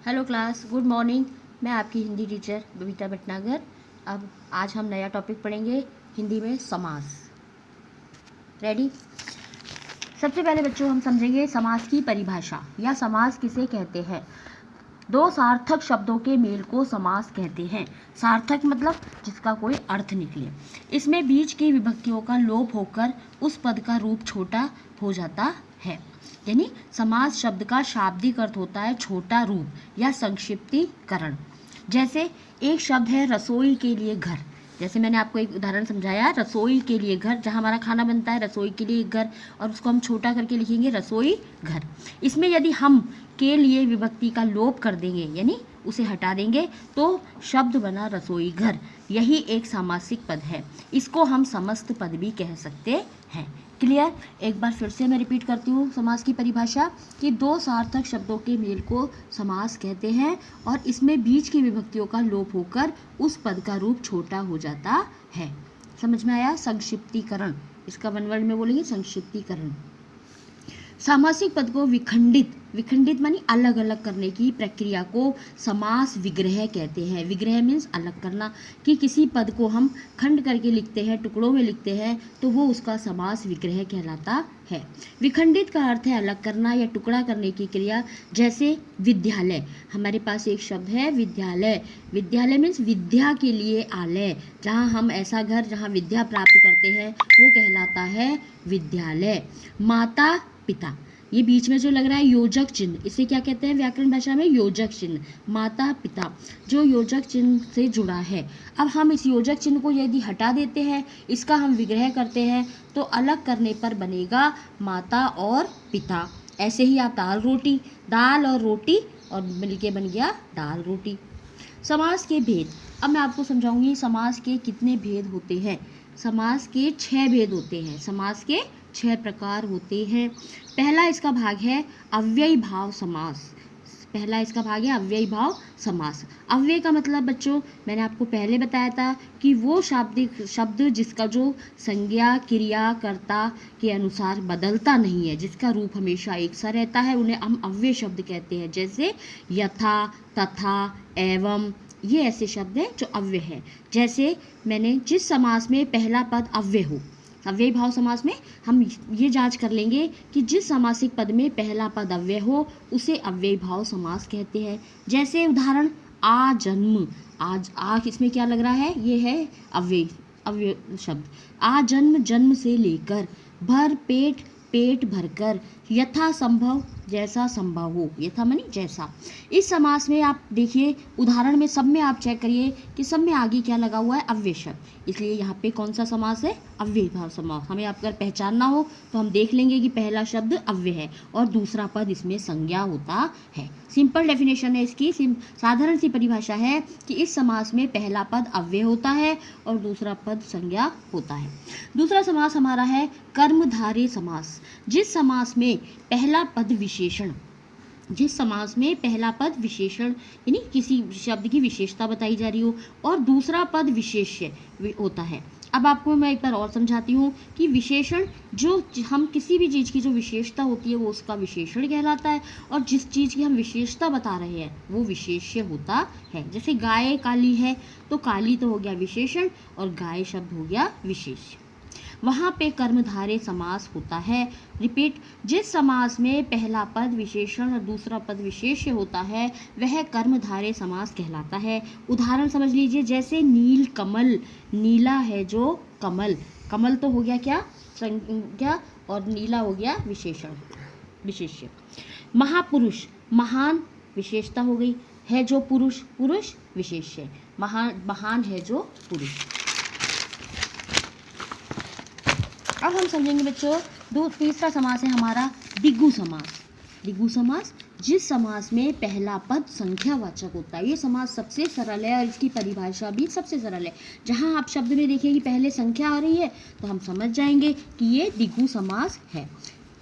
Hello class, good morning. मैं आपकी Hindi teacher Babita Bhatnagar. अब आज हम नया टॉपिक पढ़ेंगे हिंदी में समास। रेडी? सबसे पहले बच्चों हम समझेंगे समास की परिभाषा या समास किसे कहते हैं। दो सार्थक शब्दों के मेल को समास कहते हैं। सार्थक मतलब जिसका कोई अर्थ निकले। इसमें बीच की विभक्तियों का लोप होकर उस पद का रूप छोटा हो जाता है। यानी समास शब्द का शाब्दिक अर्थ होता है छोटा रूप या संक्षिप्तीकरण। जैसे एक शब्द है रसोई के लिए घर। जैसे मैंने आपको एक उदाहरण समझाया, रसोई के लिए घर, जहाँ हमारा खाना बनता है, रसोई के लिए घर, और उसको हम छोटा करके लिखेंगे रसोई घर। इसमें यदि हम के लिए विभक्ति का लोप कर देंगे यानी उसे हटा देंगे तो शब्द बना रसोई घर। यही एक सामासिक पद है। इसको हम समस्त पद भी कह सकते हैं। क्लियर? एक बार फिर से मैं रिपीट करती हूँ समास की परिभाषा कि दो सार्थक शब्दों के मेल को समास कहते हैं और इसमें बीच की विभक्तियों का लोप होकर उस पद का रूप छोटा हो जाता है। समझ में आया? संक्षिप्तीकरण, इसका वन वर्ड में बोलेंगे संक्षिप्तीकरण। सामासिक पद को विखंडित मानी अलग अलग करने की प्रक्रिया को समास विग्रह कहते हैं। विग्रह मीन्स अलग करना, कि किसी पद को हम खंड करके लिखते हैं, टुकड़ों में लिखते हैं, तो वो उसका समास विग्रह कहलाता है। विखंडित का अर्थ है अलग करना या टुकड़ा करने की क्रिया। जैसे विद्यालय, हमारे पास एक शब्द है विद्यालय। विद्यालय मीन्स विद्या के लिए आलय, जहाँ हम ऐसा घर जहाँ विद्या प्राप्त करते हैं वो कहलाता है विद्यालय। माता पिता, ये बीच में जो लग रहा है योजक चिन्ह, इसे क्या कहते हैं व्याकरण भाषा में? योजक चिन्ह। माता पिता जो योजक चिन्ह से जुड़ा है। अब हम इस योजक चिन्ह को यदि हटा देते हैं, इसका हम विग्रह करते हैं, तो अलग करने पर बनेगा माता और पिता। ऐसे ही आप दाल और रोटी और मिलके बन गया दाल रोटी। समास के भेद, अब मैं आपको समझाऊंगी समास के कितने भेद होते हैं। समास के 6 भेद होते हैं। समास के 6 प्रकार होते हैं। पहला इसका भाग है अव्ययी भाव समास। पहला इसका भाग है अव्ययी भाव समास। अव्यय का मतलब बच्चों मैंने आपको पहले बताया था कि वो शाब्दिक शब्द जिसका जो संज्ञा क्रिया कर्ता के अनुसार बदलता नहीं है, जिसका रूप हमेशा एक सा रहता है, उन्हें हम अव्यय शब्द कहते हैं। जैसे यथा, तथा, एवं, ये ऐसे शब्द हैं जो अव्यय है। जैसे मैंने जिस समास में पहला पद अव्यय हो, अव्ययी भाव समास में हम ये जांच कर लेंगे कि जिस समासिक पद में पहला पद अव्यय हो उसे अव्ययी भाव समास कहते हैं। जैसे उदाहरण आजन्म, आज आ किसमें क्या लग रहा है? ये है अव्यय शब्द। आजन्म जन्म से लेकर, भर पेट पेट भरकर, यथा संभव जैसा संभव हो। यथा मानी जैसा। इस समास में आप देखिए उदाहरण में सब में आप चेक करिए कि सब में आगे क्या लगा हुआ है? अव्यय शब्द। इसलिए यहाँ पे कौन सा समास है? अव्ययी भाव समास। हमें अगर पहचानना हो तो हम देख लेंगे कि पहला शब्द अव्यय है और दूसरा पद इसमें संज्ञा होता है। सिंपल डेफिनेशन है इसकी, साधारण सी परिभाषा है कि इस समास में पहला पद अव्यय होता है और दूसरा पद संज्ञा होता है। दूसरा समास हमारा है कर्मधारय समास। जिस समास में पहला पद विशेषण, जिस समास में पहला पद विशेषण यानी किसी शब्द की विशेषता बताई जा रही हो और दूसरा पद विशेष्य होता है। अब आपको मैं एक बार और समझाती हूँ कि विशेषण जो हम किसी भी चीज़ की जो विशेषता होती है वो उसका विशेषण कहलाता है और जिस चीज़ की हम विशेषता बता रहे हैं वो विशेष्य होता है। जैसे गाय काली है तो काली तो हो गया विशेषण और गाय शब्द हो गया विशेष्य। वहाँ पे कर्मधारय समास होता है। रिपीट, जिस समास में पहला पद विशेषण और दूसरा पद विशेष्य होता है वह कर्मधारय समास कहलाता है। उदाहरण समझ लीजिए, जैसे नील कमल, नीला है जो कमल, कमल तो हो गया क्या? संज्ञा और नीला हो गया विशेषण विशेष्य। महापुरुष, महान विशेषता हो गई, है जो पुरुष, पुरुष विशेष्य, महान है जो पुरुष। अब हम समझेंगे बच्चों तीसरा समास है हमारा द्विगु समास। द्विगु समास, जिस समास में पहला पद संख्यावाचक होता है। ये समास सबसे सरल है और इसकी परिभाषा भी सबसे सरल है। जहाँ आप शब्द में देखिए कि पहले संख्या आ रही है तो हम समझ जाएंगे कि ये द्विगु समास है।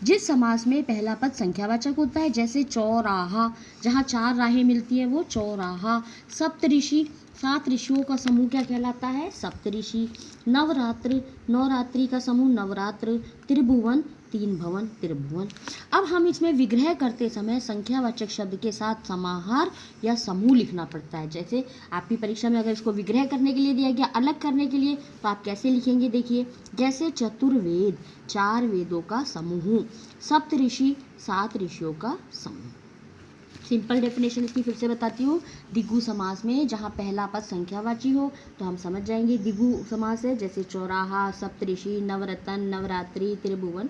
जिस समास में पहला पद संख्यावाचक होता है, जैसे चौराहा, जहाँ 4 राहें मिलती है वो चौराहा। सप्तऋषि, 7 ऋषियों का समूह क्या कहलाता है? सप्तऋषि। नवरात्र, नवरात्रि का समूह नवरात्र। त्रिभुवन, तीन भवन त्रिभुवन। अब हम इसमें विग्रह करते समय संख्यावाचक शब्द के साथ समाहार या समूह लिखना पड़ता है। जैसे आपकी परीक्षा में अगर इसको विग्रह करने के लिए दिया गया, अलग करने के लिए, तो आप कैसे लिखेंगे, देखिए जैसे चतुर्वेद 4 वेदों का समूह, सप्तऋषि 7 ऋषियों का समूह। सिंपल डेफिनेशन इसकी फिर से बताती हूँ। द्विगु समास में जहाँ पहला पद संख्यावाची हो तो हम समझ जाएंगे द्विगु समास है, जैसे चौराहा, सप्तऋषि, नवरत्न, नवरात्रि, त्रिभुवन।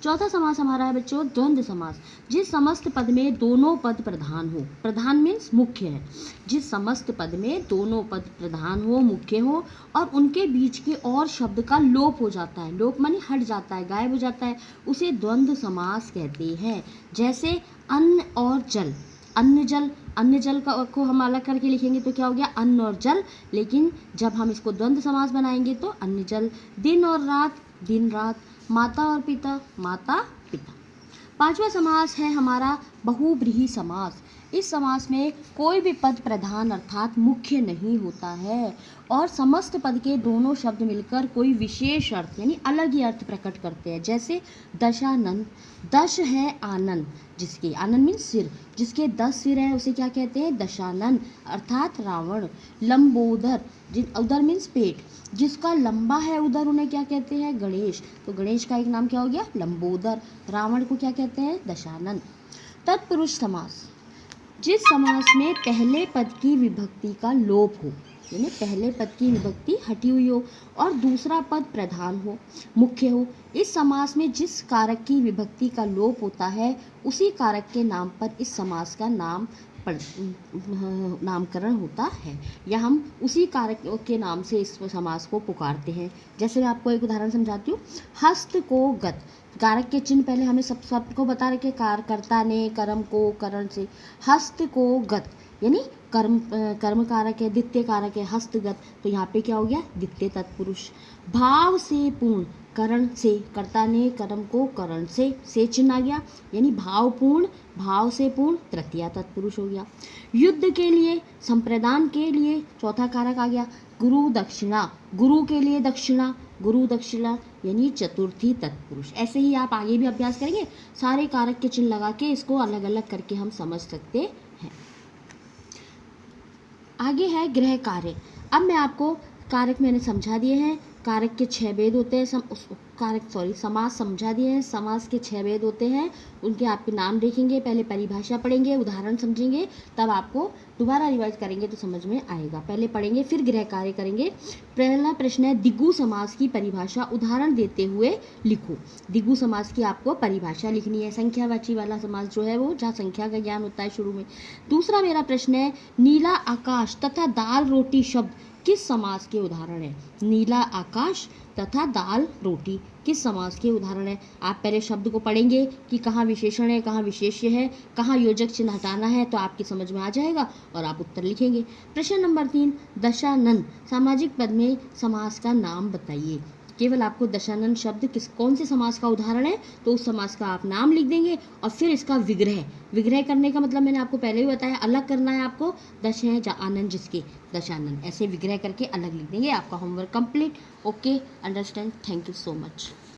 चौथा समास हमारा है बच्चों द्वंद्व समास, जिस समस्त पद में दोनों पद प्रधान हो, प्रधान मीन्स मुख्य है, जिस समस्त पद में दोनों पद प्रधान हो, मुख्य हो और उनके बीच के और शब्द का लोप हो जाता है, लोप माने हट जाता है, गायब हो जाता है, उसे द्वंद्व समास कहते हैं। जैसे अन्न और जल, अन्न जल, अन्न जल को हम अलग करके लिखेंगे तो क्या हो गया, अन्न और जल। लेकिन जब हम इसको द्वंद्व समास बनाएंगे तो अन्न जल। दिन और रात, दिन रात। माता और पिता, माता पिता। पांचवा समास है हमारा बहुब्रीहि समास। इस समास में कोई भी पद प्रधान अर्थात मुख्य नहीं होता है और समस्त पद के दोनों शब्द मिलकर कोई विशेष अर्थ यानी अलग ही अर्थ प्रकट करते हैं। जैसे दशानन, दश है आनंद, जिसके आनंद मीन्स सिर, जिसके 10 सिर है उसे क्या कहते हैं, दशानन अर्थात रावण। लंबोदर, उदर मीन्स पेट, जिसका लंबा है उदर उन्हें क्या कहते हैं, गणेश। तो गणेश का एक नाम क्या हो गया, लंबोदर। रावण को क्या कहते हैं, दशानन। तत्पुरुष समास, जिस समास में पहले पद की विभक्ति का लोप हो, यानी पहले पद की विभक्ति हटी हुई हो और दूसरा पद प्रधान हो, मुख्य हो। इस समास में जिस कारक की विभक्ति का लोप होता है उसी कारक के नाम पर इस समास का नामकरण होता है, या हम उसी कारक के नाम से इस समास को पुकारते हैं। जैसे मैं आपको एक उदाहरण समझाती हूँ। हस्त को गत, कारक के चिन्ह पहले हमें सबको बता रखे, कर्ता ने, कर्म को, करण से। हस्त को गत यानी कर्म कारक है, द्वितीय कारक है, हस्तगत, तो यहाँ पे क्या हो गया, द्वितीय तत्पुरुष। भाव से पूर्ण, करण से, कर्ता ने कर्म को करण से चिन्ह आ गया, यानी भावपूर्ण, भाव से पूर्ण, तृतीया तत्पुरुष हो गया। युद्ध के लिए, संप्रदान के लिए चौथा कारक आ गया। गुरु दक्षिणा, गुरु के लिए दक्षिणा, गुरु दक्षिणा यानी चतुर्थी तत्पुरुष। ऐसे ही आप आगे भी अभ्यास करेंगे, सारे कारक के चिन्ह लगा के इसको अलग अलग करके हम समझ सकते हैं। आगे है गृह कार्य। अब मैं आपको कारक मैंने समझा दिए हैं, कारक के 6 भेद होते हैं, समास समझा दिए हैं, समास के 6 भेद होते हैं, उनके आपके नाम देखेंगे, पहले परिभाषा पढ़ेंगे, उदाहरण समझेंगे, तब आपको दोबारा रिवाइज करेंगे तो समझ में आएगा। पहले पढ़ेंगे फिर गृह कार्य करेंगे। पहला प्रश्न है द्विगु समास की परिभाषा उदाहरण देते हुए लिखो। द्विगु समास की आपको परिभाषा लिखनी है, संख्यावाची वाला समास जो है वो जहाँ संख्या का ज्ञान होता है शुरू में। दूसरा मेरा प्रश्न है नीला आकाश तथा दाल रोटी शब्द किस समास के उदाहरण है। नीला आकाश तथा दाल रोटी किस समास के उदाहरण है। आप पहले शब्द को पढ़ेंगे कि कहाँ विशेषण है, कहाँ विशेष्य है, कहाँ योजक चिन्ह हटाना है, तो आपकी समझ में आ जाएगा और आप उत्तर लिखेंगे। प्रश्न नंबर 3, दशानन सामाजिक पद में समास का नाम बताइए। केवल आपको दशानन शब्द कौन से समास का उदाहरण है तो उस समास का आप नाम लिख देंगे और फिर इसका विग्रह करने का मतलब मैंने आपको पहले ही बताया, अलग करना है आपको। दश है जा आनंद जिसके, दशानन ऐसे विग्रह करके अलग लिख देंगे। आपका homework complete. Okay, understand. Thank you so much.